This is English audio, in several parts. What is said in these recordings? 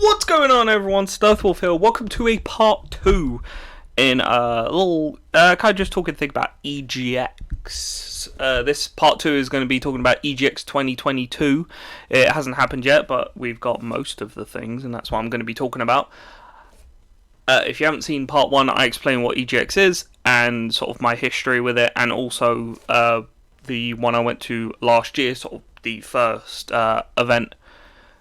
What's going on, everyone? StealthyWolf here. Welcome to a part 2 in a little kind of just talking thing about EGX. This part 2 is going to be talking about EGX 2022. It hasn't happened yet, but we've got most of the things, and that's what I'm going to be talking about. If you haven't seen part 1, I explain what EGX is and sort of my history with it, and also the one I went to last year, sort of the first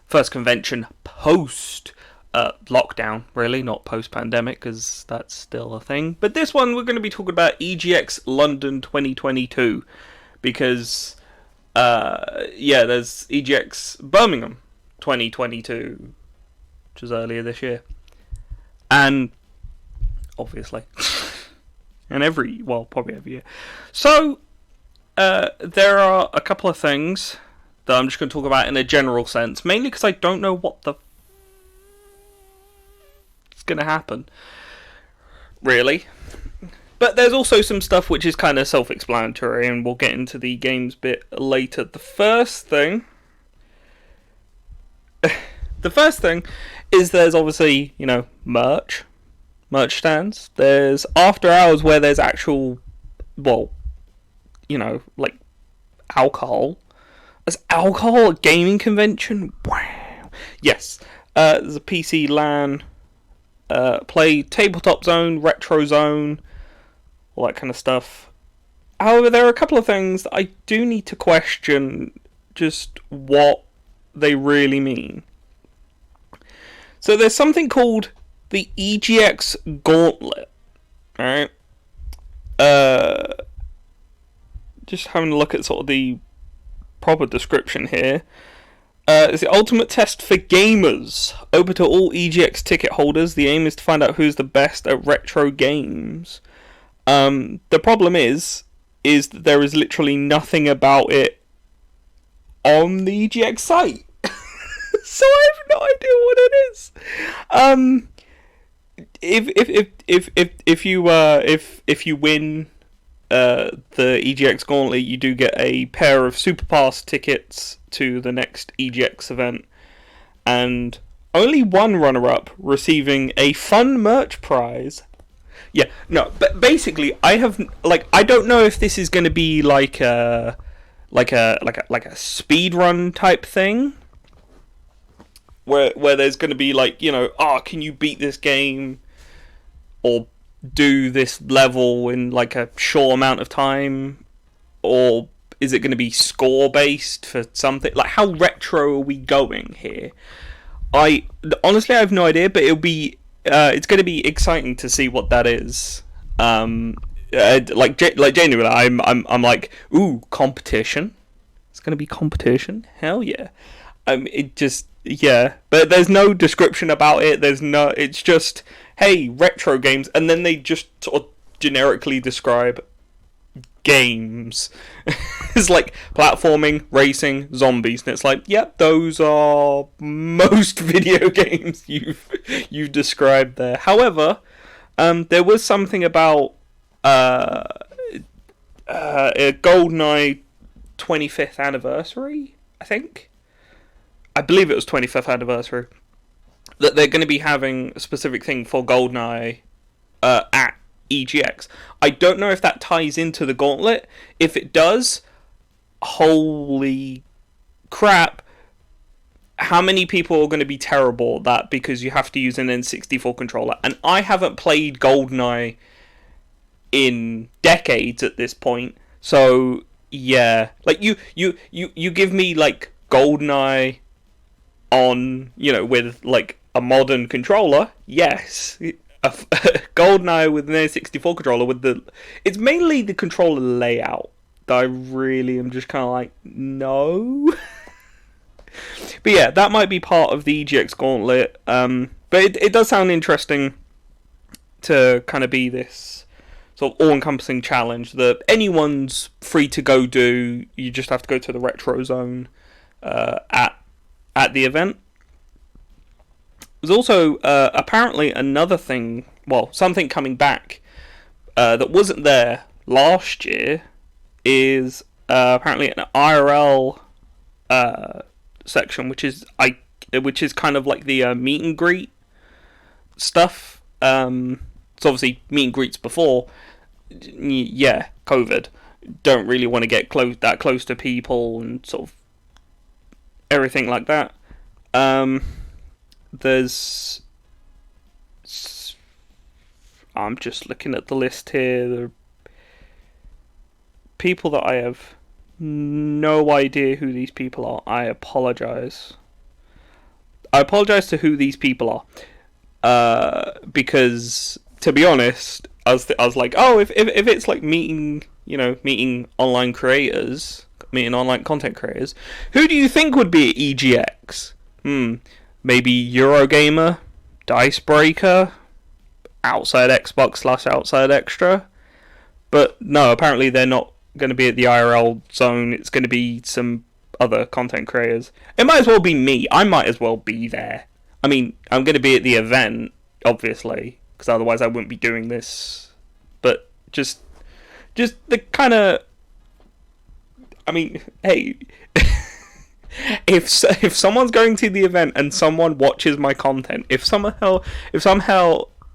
first convention post lockdown, really, not post pandemic, because that's still a thing. But this one, we're going to be talking about EGX London 2022, because there's EGX Birmingham 2022, which was earlier this year, and obviously, and probably every year. So there are a couple of things that I'm just going to talk about in a general sense, mainly because I don't know what the is going to happen, really. But there's also some stuff which is kind of self-explanatory, and we'll get into the games bit later. The first thing is there's obviously, merch stands. There's after hours where there's actual, like alcohol. As alcohol at gaming convention? Wow. Yes. There's a PC LAN, play tabletop zone, retro zone, all that kind of stuff. However, there are a couple of things that I do need to question just what they really mean. So there's something called the EGX Gauntlet. Alright? Just having a look at sort of the proper description here. It's the ultimate test for gamers, open to all EGX ticket holders. The aim is to find out who's the best at retro games. The problem is that there is literally nothing about it on the EGX site, so I have no idea what it is. If you win the EGX Gauntlet, you do get a pair of Super Pass tickets to the next EGX event, and only one runner-up receiving a fun merch prize. Yeah, no, but basically, I don't know if this is going to be like a speed run type thing, where there's going to be can you beat this game, or do this level in like a short amount of time, or is it going to be score based for something? Like, how retro are we going here? I honestly have no idea, but it's going to be exciting to see what that is. Genuinely, I'm like, ooh, competition. It's going to be competition. Hell yeah. But there's no description about it. It's just, hey, retro games, and then they just sort of generically describe games. It's like platforming, racing, zombies, and it's like, yep, those are most video games you've described there. However, there was something about a GoldenEye 25th anniversary, I believe it was 25th anniversary, that they're going to be having a specific thing for GoldenEye at EGX. I don't know if that ties into the Gauntlet. If it does, holy crap, how many people are going to be terrible at that, because you have to use an N64 controller. And I haven't played GoldenEye in decades at this point. So, yeah. Like, you give me, like, GoldenEye on, with, like, a modern controller, yes. GoldenEye with an N64 controller it's mainly the controller layout that I really am just kind of like, no. But yeah, that might be part of the EGX Gauntlet. But it does sound interesting to kind of be this sort of all-encompassing challenge that anyone's free to go do. You just have to go to the retro zone at the event. There's also apparently another thing, something coming back that wasn't there last year, is apparently an IRL section, which is, which is kind of like the meet and greet stuff. So obviously meet and greets before, yeah, COVID. Don't really want to get that close to people and sort of everything like that. There's, I'm just looking at the list here. There are people that I have no idea who these people are. I apologize. I apologize to who these people are, because to be honest, I was like, oh, if it's like meeting online creators, meeting online content creators, who do you think would be at EGX? Maybe Eurogamer, Dicebreaker, Outside Xbox / Outside Extra. But no, apparently they're not going to be at the IRL zone. It's going to be some other content creators. It might as well be me. I might as well be there. I mean, I'm going to be at the event, obviously, because otherwise I wouldn't be doing this. But just the kind of, I mean, hey, if someone's going to the event and someone watches my content, if somehow,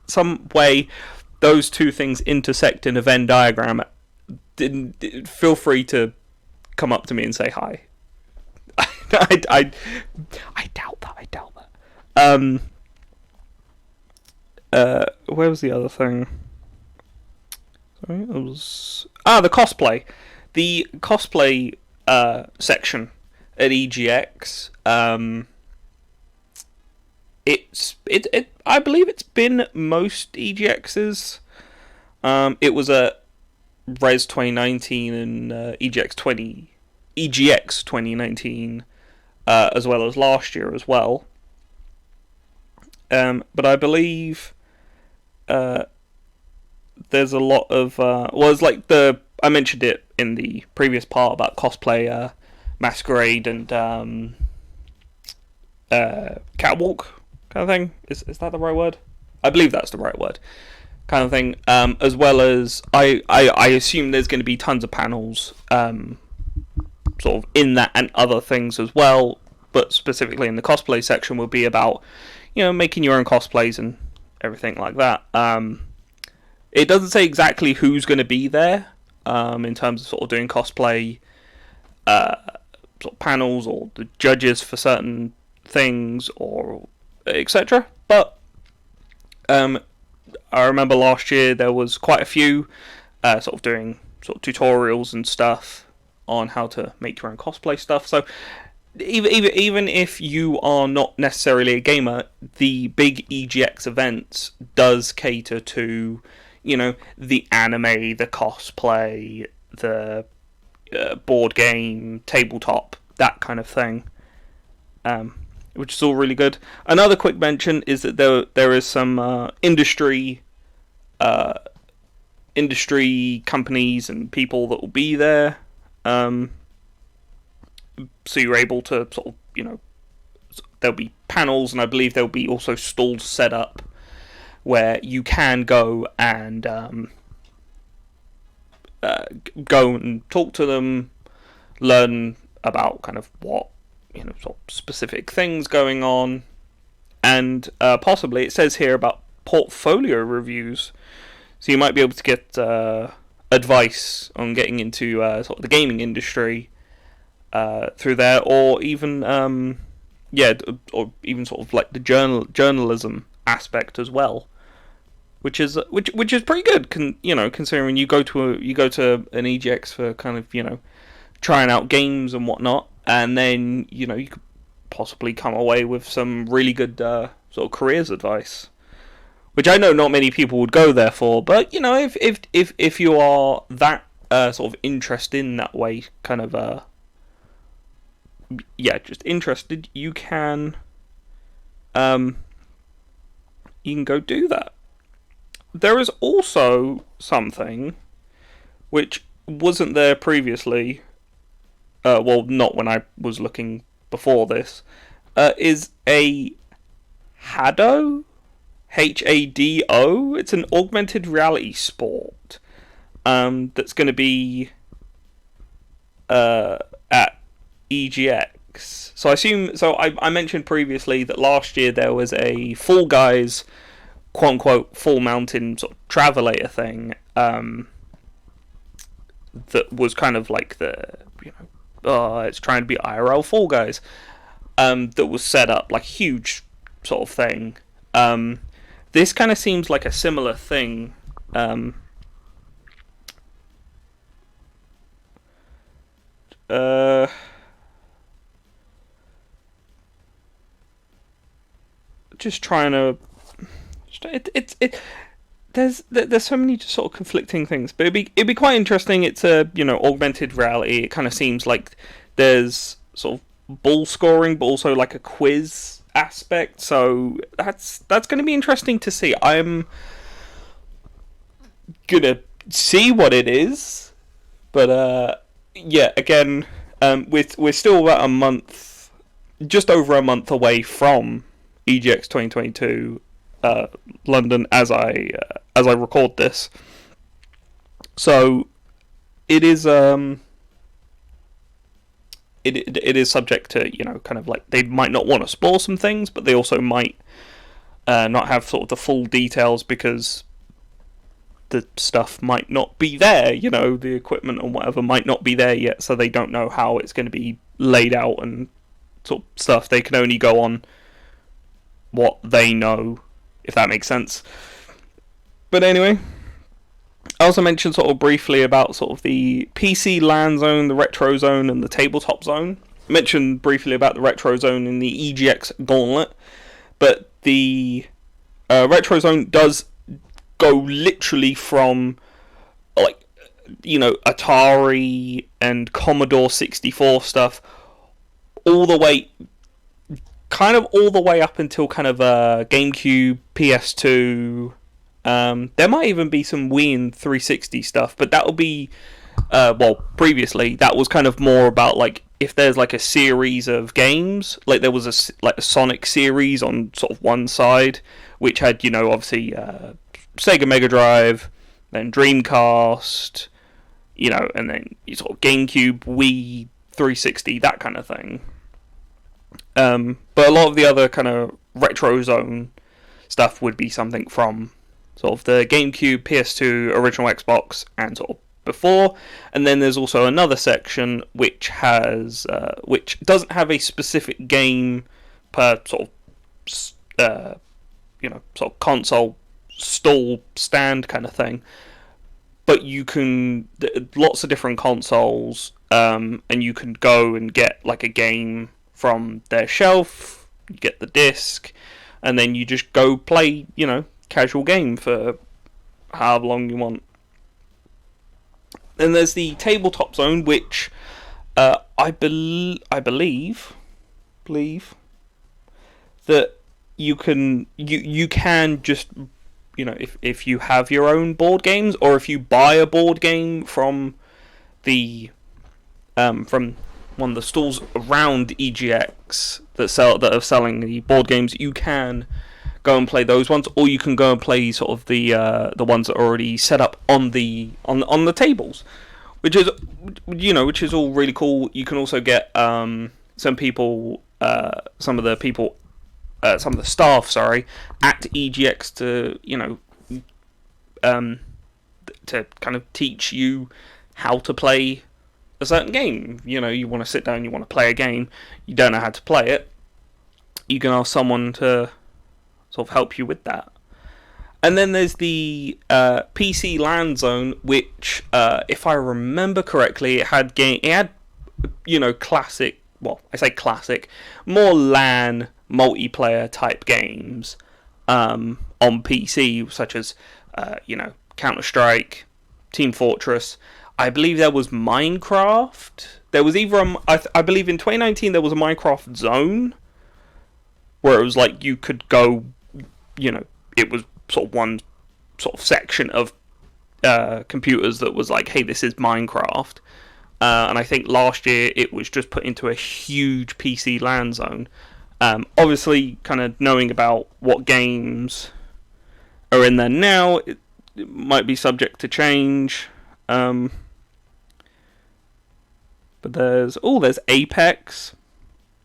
some way, those two things intersect in a Venn diagram, feel free to come up to me and say hi. I doubt that. Where was the other thing? Sorry, it was the cosplay. The cosplay section at EGX. I believe it's been most EGXs. It was at Res 2019 and EGX 2019, as well as last year as well. But I believe there's a lot of it's like I mentioned it in the previous part about cosplay masquerade and catwalk kind of thing. Is that the right word? I believe that's the right word. Kind of thing. As well as I assume there's going to be tons of panels sort of in that and other things as well, but specifically in the cosplay section will be about making your own cosplays and everything like that. It doesn't say exactly who's going to be there in terms of sort of doing cosplay sort of panels or the judges for certain things or etc. But I remember last year there was quite a few sort of doing sort of tutorials and stuff on how to make your own cosplay stuff. So even if you are not necessarily a gamer, the big EGX events does cater to the anime, the cosplay, the board game, tabletop, that kind of thing, which is all really good. Another quick mention is that there is some industry companies and people that will be there, so you're able to sort of there'll be panels, and I believe there'll be also stalls set up where you can go and go and talk to them, learn about kind of what sort of specific things going on, and possibly it says here about portfolio reviews, so you might be able to get advice on getting into sort of the gaming industry through there, or even or even sort of like the journalism aspect as well, which is pretty good. Considering you go to an EGX for kind of trying out games and whatnot, and then you could possibly come away with some really good sort of careers advice, which I know not many people would go there for. But if you are that sort of interested in that way, kind of just interested, you can go do that. There is also something which wasn't there previously, well, not when I was looking before this, is a Hado, Hado. It's an augmented reality sport that's going to be at EGX. EGX. So I mentioned previously that last year there was a Fall Guys, quote unquote, full mountain sort of travelator thing. That was kind of like it's trying to be IRL Fall Guys. That was set up like a huge sort of thing. This kind of seems like a similar thing. Just trying to. There's so many just sort of conflicting things, but it'd be quite interesting. It's a augmented reality. It kind of seems like there's sort of ball scoring, but also like a quiz aspect. So that's going to be interesting to see. I'm gonna see what it is, but yeah. Again, we're still about a month, just over a month away from EGX 2022. London as I record this, so it is it is subject to kind of like they might not want to spoil some things, but they also might not have sort of the full details because the stuff might not be there. The equipment and whatever might not be there yet, so they don't know how it's going to be laid out and sort of stuff. They can only go on what they know, if that makes sense. But anyway, I also mentioned sort of briefly about sort of the PC LAN zone, the retro zone, and the tabletop zone. I mentioned briefly about the retro zone in the EGX Gauntlet, but the retro zone does go literally from like Atari and Commodore 64 stuff all the way up until kind of GameCube, PS2. There might even be some Wii and 360 stuff, but that'll be previously that was kind of more about like if there's like a series of games, like there was a Sonic series on sort of one side, which had obviously Sega Mega Drive, then Dreamcast, and then sort of GameCube, Wii, 360, that kind of thing. But a lot of the other kind of retro zone stuff would be something from sort of the GameCube, PS2, original Xbox, and sort of before. And then there's also another section which doesn't have a specific game per sort of sort of console stall stand kind of thing. But you can lots of different consoles, and you can go and get like a game from their shelf, you get the disc, and then you just go play, casual game for however long you want. And there's the tabletop zone, which I believe that you can just if you have your own board games, or if you buy a board game from the from one of the stalls around EGX that are selling the board games, you can go and play those ones, or you can go and play sort of the ones that are already set up on the tables, which is all really cool. You can also get some of the staff, at EGX to kind of teach you how to play a certain game. You want to sit down, you want to play a game, you don't know how to play it, you can ask someone to sort of help you with that. And then there's the PC LAN zone, which, if I remember correctly, it had classic. Well, I say classic, more LAN multiplayer type games on PC, such as Counter-Strike, Team Fortress. I believe there was Minecraft. There was I believe in 2019 there was a Minecraft zone where it was like you could go, it was sort of one sort of section of computers that was like, hey, this is Minecraft. And I think last year it was just put into a huge PC LAN zone. Obviously, kind of knowing about what games are in there now, it might be subject to change. But there's Apex.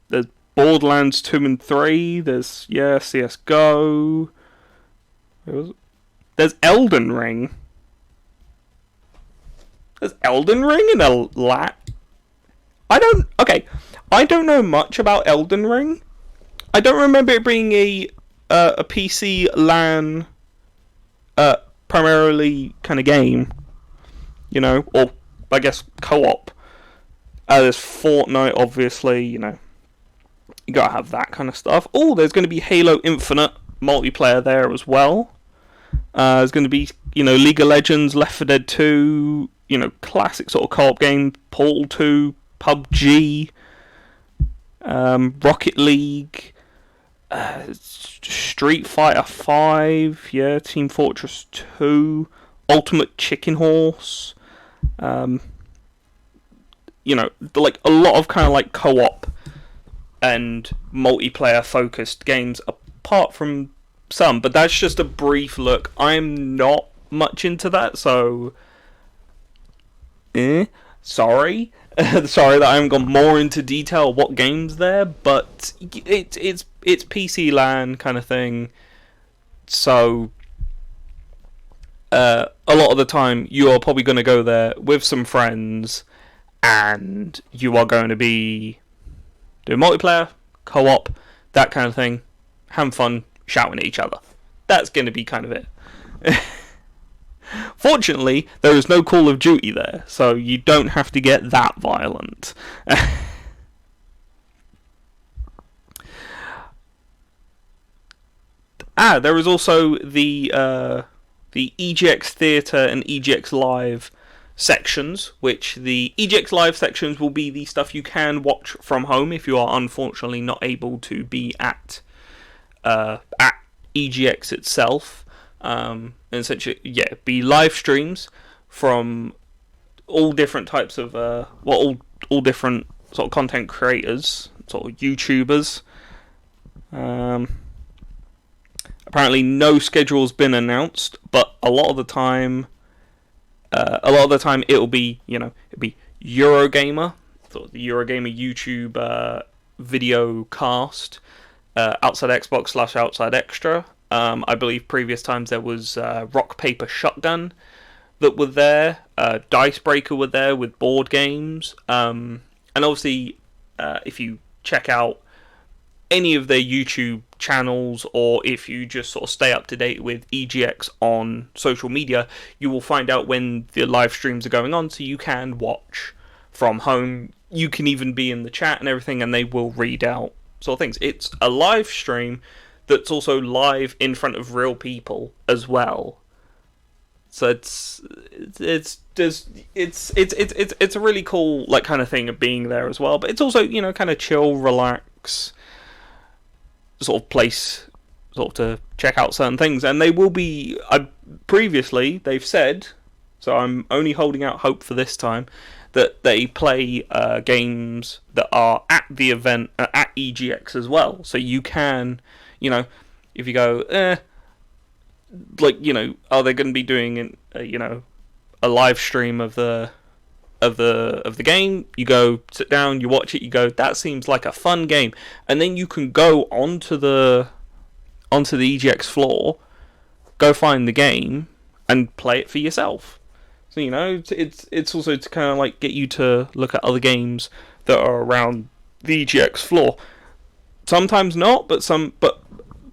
there's Borderlands 2 and 3. There's CS:GO. There's Elden Ring. There's Elden Ring in a lat. I don't know much about Elden Ring. I don't remember it being a PC LAN primarily kind of game, or I guess co-op. There's Fortnite, obviously, you gotta have that kind of stuff. Oh, there's going to be Halo Infinite multiplayer there as well. There's going to be, League of Legends, Left 4 Dead 2, classic sort of co-op game, Portal 2, PUBG, Rocket League, Street Fighter 5, Team Fortress 2, Ultimate Chicken Horse, like a lot of kind of like co-op and multiplayer focused games, apart from some, but that's just a brief look. I'm not much into that, so sorry. Sorry that I haven't gone more into detail what games there, but it's PC LAN kind of thing. So a lot of the time you are probably going to go there with some friends, and you are going to be doing multiplayer, co-op, that kind of thing, having fun, shouting at each other. That's going to be kind of it. Fortunately, there is no Call of Duty there, so you don't have to get that violent. There is also the EGX Theatre and EGX Live sections, which the EGX Live sections will be the stuff you can watch from home if you are unfortunately not able to be at EGX itself. And essentially, be live streams from all different types of all different sort of content creators, sort of YouTubers. Apparently, no schedule's been announced, but a lot of the time it'll be Eurogamer, sort of the Eurogamer YouTube video cast, Outside Xbox / Outside Extra. I believe previous times there was Rock Paper Shotgun that were there. Dicebreaker were there with board games. And obviously, if you check out any of their YouTube channels, or if you just sort of stay up to date with EGX on social media, you will find out when the live streams are going on, so you can watch from home. You can even be in the chat and everything, and they will read out sort of things. It's a live stream that's also live in front of real people as well. So it's a really cool like kind of thing of being there as well. But it's also kind of chill, relax sort of place, sort of to check out certain things. And they will be. Previously they've said, so I'm only holding out hope for this time, that they play games that are at the event at EGX as well. So you can. If you go, are they going to be doing a live stream of the game? You go, sit down, you watch it, you go, that seems like a fun game, and then you can go onto the EGX floor, go find the game, and play it for yourself. So it's also to kind of like get you to look at other games that are around the EGX floor. Sometimes not, but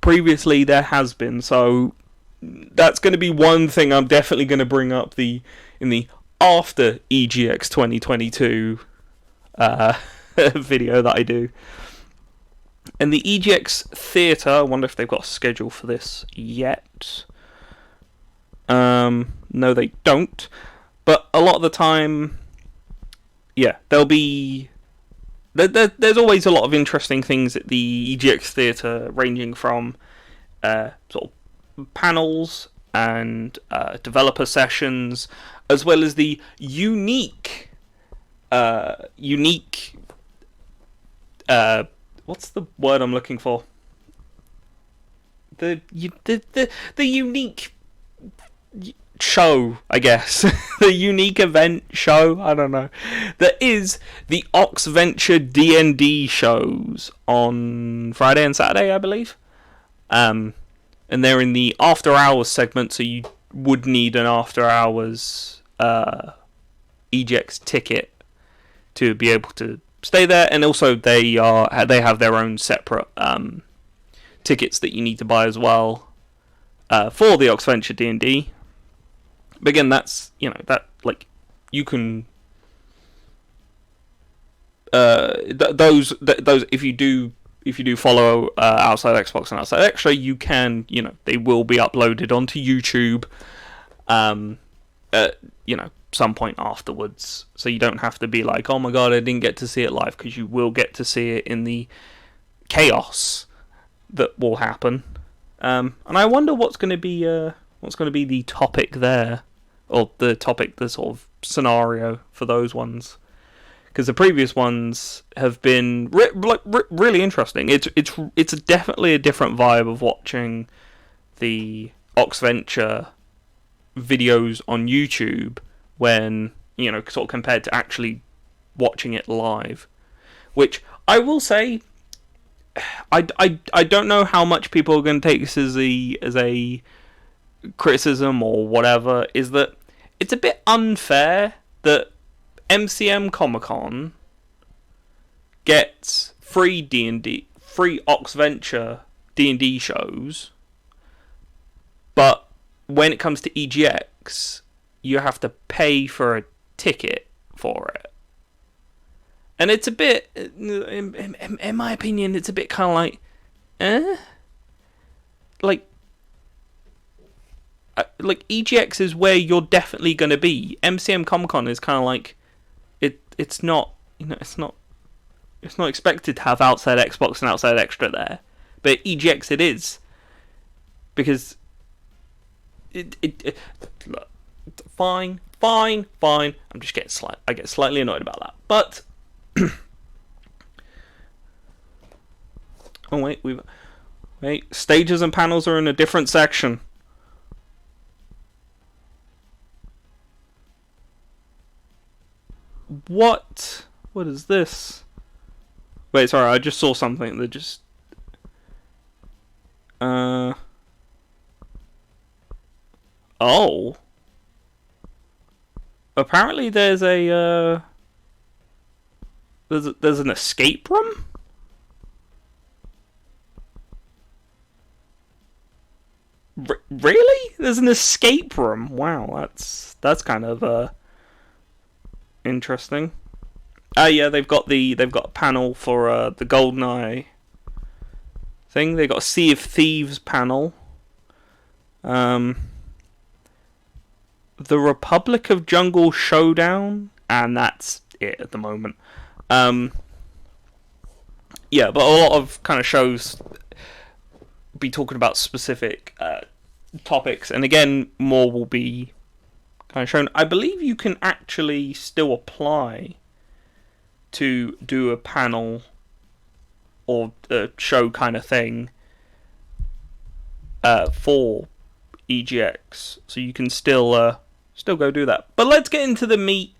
previously there has been, so that's going to be one thing I'm definitely going to bring up in the after EGX 2022 video that I do. And the EGX Theatre, I wonder if they've got a schedule for this yet. No, they don't. But a lot of the time, there'll be. There's always a lot of interesting things at the EGX Theatre, ranging from sort of panels and developer sessions, as well as the unique what's the word I'm looking for? The unique show, I guess, the unique event show, I don't know, that is the Oxventure D&D shows on Friday and Saturday, I believe. And they're in the after hours segment, so you would need an after hours EGX ticket to be able to stay there, and also they have their own separate tickets that you need to buy as well for the Oxventure D&D. But again, that's, that, like, you can those if you do follow Outside Xbox and Outside Extra, you can, they will be uploaded onto YouTube some point afterwards, so you don't have to be like, oh my god, I didn't get to see it live, because you will get to see it in the chaos that will happen. And I wonder what's going to be the topic there, or the sort of scenario for those ones, because the previous ones have been really interesting. It's definitely a different vibe of watching the Oxventure videos on YouTube when, sort of compared to actually watching it live, which I will say, I don't know how much people are going to take this as a criticism or whatever, is that it's a bit unfair that MCM Comic Con gets free Oxventure D&D shows, but when it comes to EGX, you have to pay for a ticket for it. And it's a bit, in my opinion, it's a bit kind of like, like EGX is where you're definitely going to be. MCM Comic Con is kind of like, it's not, it's not expected to have Outside Xbox and Outside Extra there, but EGX it is, because look, fine. I'm just I get slightly annoyed about that, but oh wait, stages and panels are in a different section. What is this? Wait, sorry, I just saw something that just oh, apparently there's a there's an escape room. Really? There's an escape room. Wow, that's kind of interesting. Yeah, they've got a panel for the GoldenEye thing. They got a Sea of Thieves panel. The Republic of Jungle Showdown, and that's it at the moment. Yeah, but a lot of kind of shows be talking about specific topics, and again, more will be kind of shown. I believe you can actually still apply to do a panel or a show kind of thing for EGX, so you can still go do that. But let's get into the meat.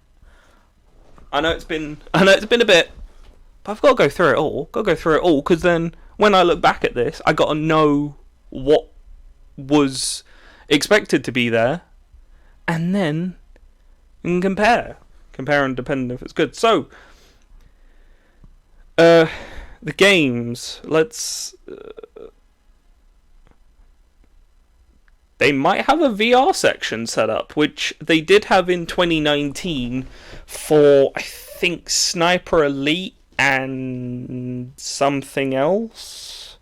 I know it's been a bit, but I've got to go through it all. Because then when I look back at this, I got to know what was expected to be there, and then and compare and depending if it's good. So the games, let's they might have a VR section set up, which they did have in 2019 for, I think, Sniper Elite and something else.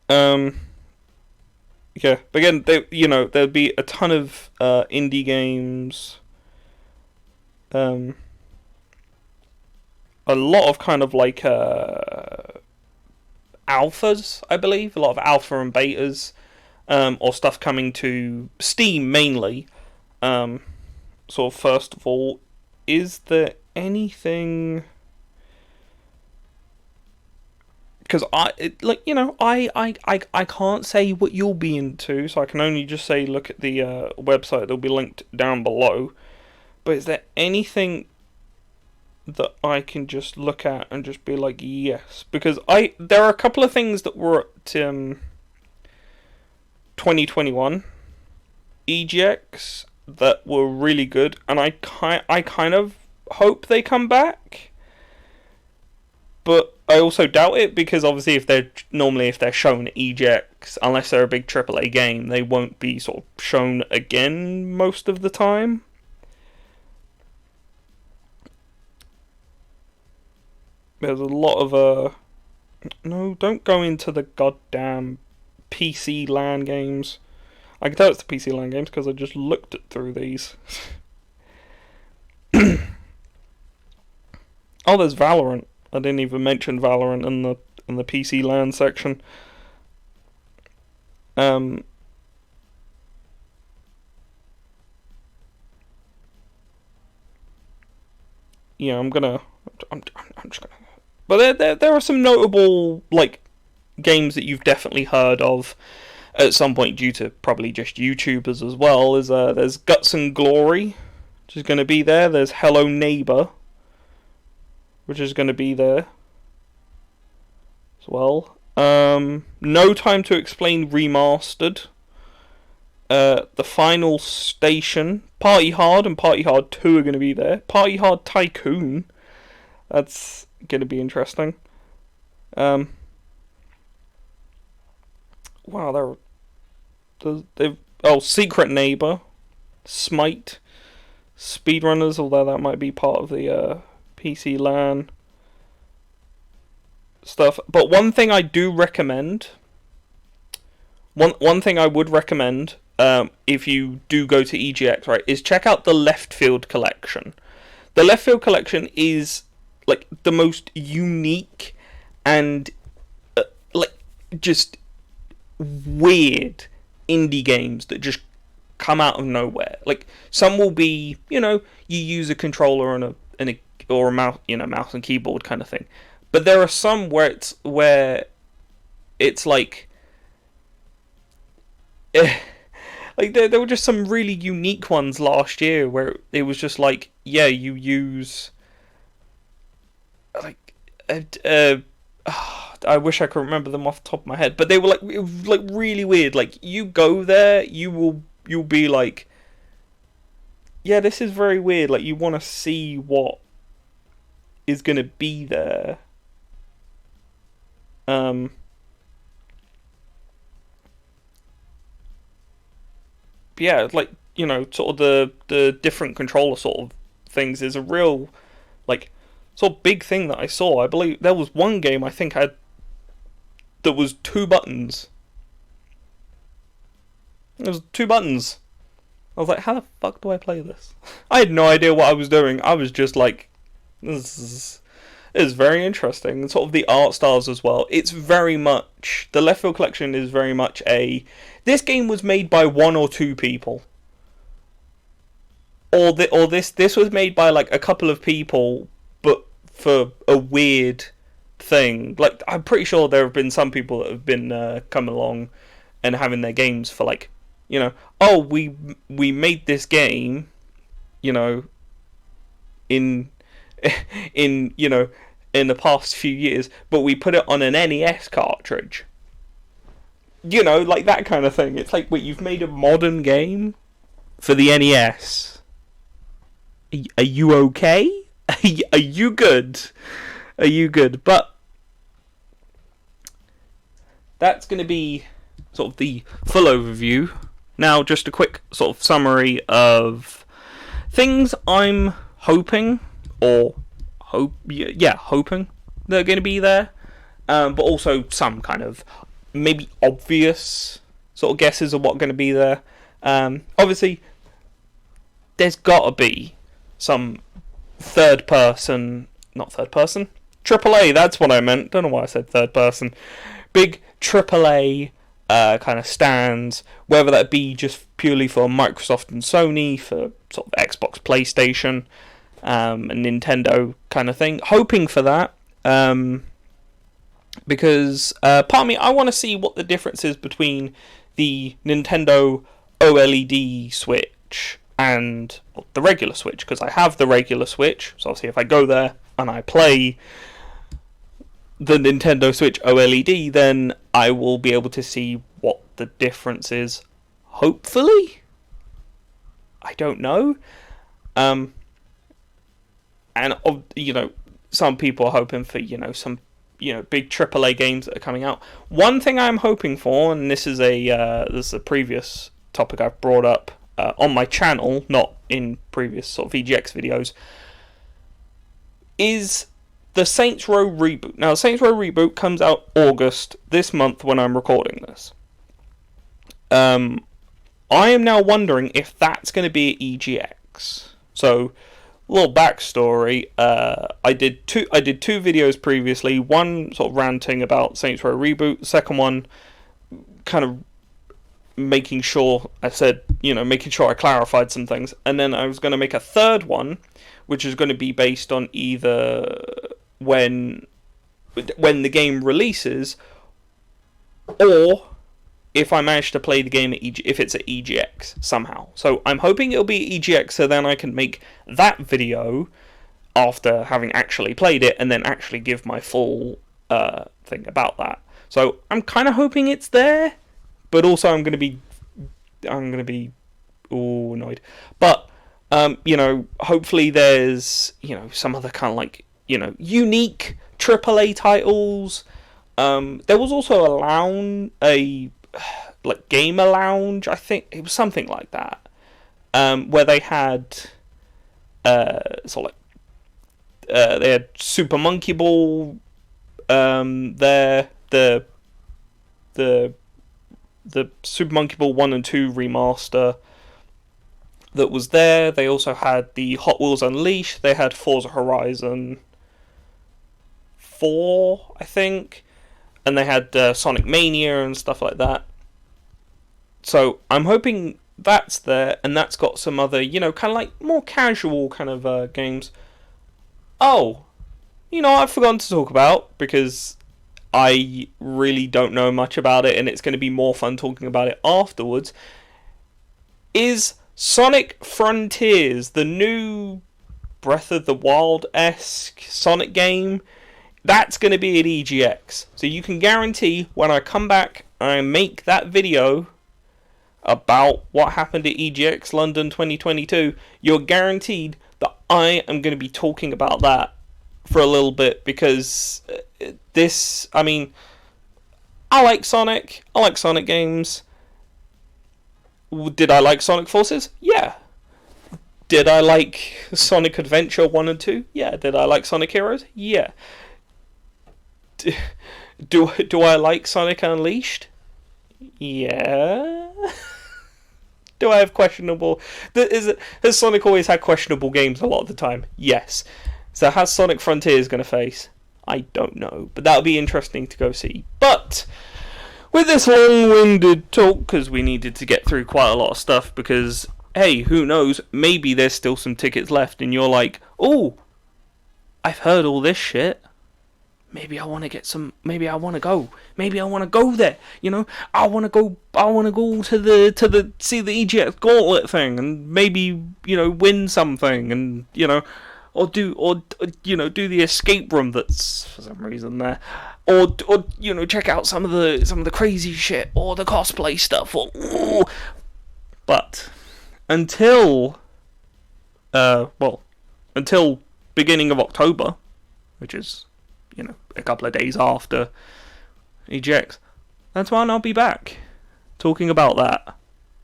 Yeah, but again, there'd be a ton of indie games. A lot of kind of like alphas, I believe. A lot of alpha and betas, or stuff coming to Steam mainly. So first of all, is there anything because I can't say what you'll be into, so I can only just say look at the website that'll be linked down below. But is there anything that I can just look at and just be like, yes? Because there are a couple of things that were at 2021 EGX that were really good, and I kind of hope they come back. But I also doubt it, because obviously if they're shown at EGX, unless they're a big AAA game, they won't be sort of shown again most of the time. There's a lot of no, don't go into the goddamn PC LAN games. I can tell it's the PC LAN games because I just looked through these. Oh, there's Valorant. I didn't even mention Valorant in the PC LAN section. Yeah, I'm just gonna. But there are some notable like games that you've definitely heard of at some point due to probably just YouTubers as well. There's Guts and Glory, which is going to be there. There's Hello Neighbor, which is going to be there as well. No Time to Explain Remastered. The Final Station, Party Hard and Party Hard 2 are going to be there. Party Hard Tycoon, that's going to be interesting. Wow, Secret Neighbor, Smite, Speedrunners, although that might be part of the PC LAN stuff. But one thing I do recommend, one thing I would recommend, if you do go to EGX, right, is check out the Left Field collection. The Left Field collection is like the most unique and like just weird indie games that just come out of nowhere. Like some will be, you use a controller and or a mouse, mouse and keyboard kind of thing. But there are some where it's like like there were just some really unique ones last year where it was just like, yeah, you use like I wish I could remember them off the top of my head, but they were like, it was like really weird. Like you go there, you'll be like, yeah, this is very weird. Like you want to see what is going to be there. Yeah, like, sort of the different controller sort of things is a real, like, sort of big thing that I saw. I believe there was one game I think that was 2 buttons. It was 2 buttons. I was like, how the fuck do I play this? I had no idea what I was doing. I was just like, this is very interesting. And sort of the art styles as well. It's very much, the Left Field collection is very much this game was made by 1 or 2 people. Or this was made by like a couple of people, but for a weird thing. Like, I'm pretty sure there have been some people that have been come along and having their games for like, oh, we made this game, in the past few years, but we put it on an NES cartridge. Like that kind of thing. It's like, wait, you've made a modern game for the NES. Are you okay? Are you good? Are you good? But that's going to be sort of the full overview. Now, just a quick sort of summary of things I'm hoping, hoping they're going to be there, but also some kind of maybe obvious sort of guesses of what's going to be there. Obviously, there's got to be some AAA, that's what I meant. Don't know why I said third person. Big AAA kind of stands, whether that be just purely for Microsoft and Sony, for sort of Xbox, PlayStation, and Nintendo kind of thing. Hoping for that. because part of me, I want to see what the difference is between the Nintendo OLED Switch and the regular Switch, because I have the regular Switch, so obviously if I go there and I play the Nintendo Switch OLED, then I will be able to see what the difference is. Hopefully, I don't know. And some people are hoping for some big AAA games that are coming out. One thing I'm hoping for, and this is a previous topic I've brought up on my channel, not in previous sort of EGX videos, is the Saints Row reboot. Now, the Saints Row reboot comes out August this month when I'm recording this. I am now wondering if that's going to be at EGX. So, a little backstory. I did two videos previously. One sort of ranting about Saints Row reboot. The second one, kind of making sure I clarified some things. And then I was going to make a third one, which is going to be based on either when the game releases, or if I manage to play the game if it's at EGX somehow. So I'm hoping it'll be at EGX, so then I can make that video after having actually played it, and then actually give my full thing about that. So I'm kind of hoping it's there, but also I'm going to be annoyed. But hopefully there's some other kind of unique AAA titles. There was also a Gamer Lounge, I think it was something like that, where they had they had Super Monkey Ball there, the Super Monkey Ball 1 and 2 remaster that was there. They also had the Hot Wheels Unleashed. They had Forza Horizon 4, I think, and they had Sonic Mania and stuff like that. So I'm hoping that's there, and that's got some other, kind of more casual kind of games. Oh, I've forgotten to talk about, because I really don't know much about it, and it's going to be more fun talking about it afterwards, is Sonic Frontiers, the new Breath of the Wild-esque Sonic game. That's going to be at EGX. So you can guarantee when I come back and I make that video about what happened at EGX London 2022, you're guaranteed that I am going to be talking about that for a little bit, because I like Sonic. I like Sonic games. Did I like Sonic Forces? Yeah. Did I like Sonic Adventure 1 and 2? Yeah. Did I like Sonic Heroes? Yeah. Do I like Sonic Unleashed? Yeah. Do I have questionable... Has Sonic always had questionable games a lot of the time? Yes. So has Sonic Frontiers going to face? I don't know. But that'll be interesting to go see. But with this long-winded talk, because we needed to get through quite a lot of stuff, because, hey, who knows, maybe there's still some tickets left, and you're like, oh, I've heard all this shit. Maybe I want to get some. Maybe I want to go. Maybe I want to go there. I want to go. I want to go to the see the EGX Gauntlet thing, and maybe win something, and or do the escape room that's for some reason there, or check out some of the crazy shit or the cosplay stuff. But until until beginning of October, which is a couple of days after EGX, that's when I'll be back talking about that,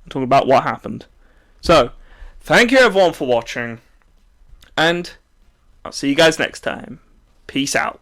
talking about what happened. So, thank you everyone for watching, and I'll see you guys next time. Peace out.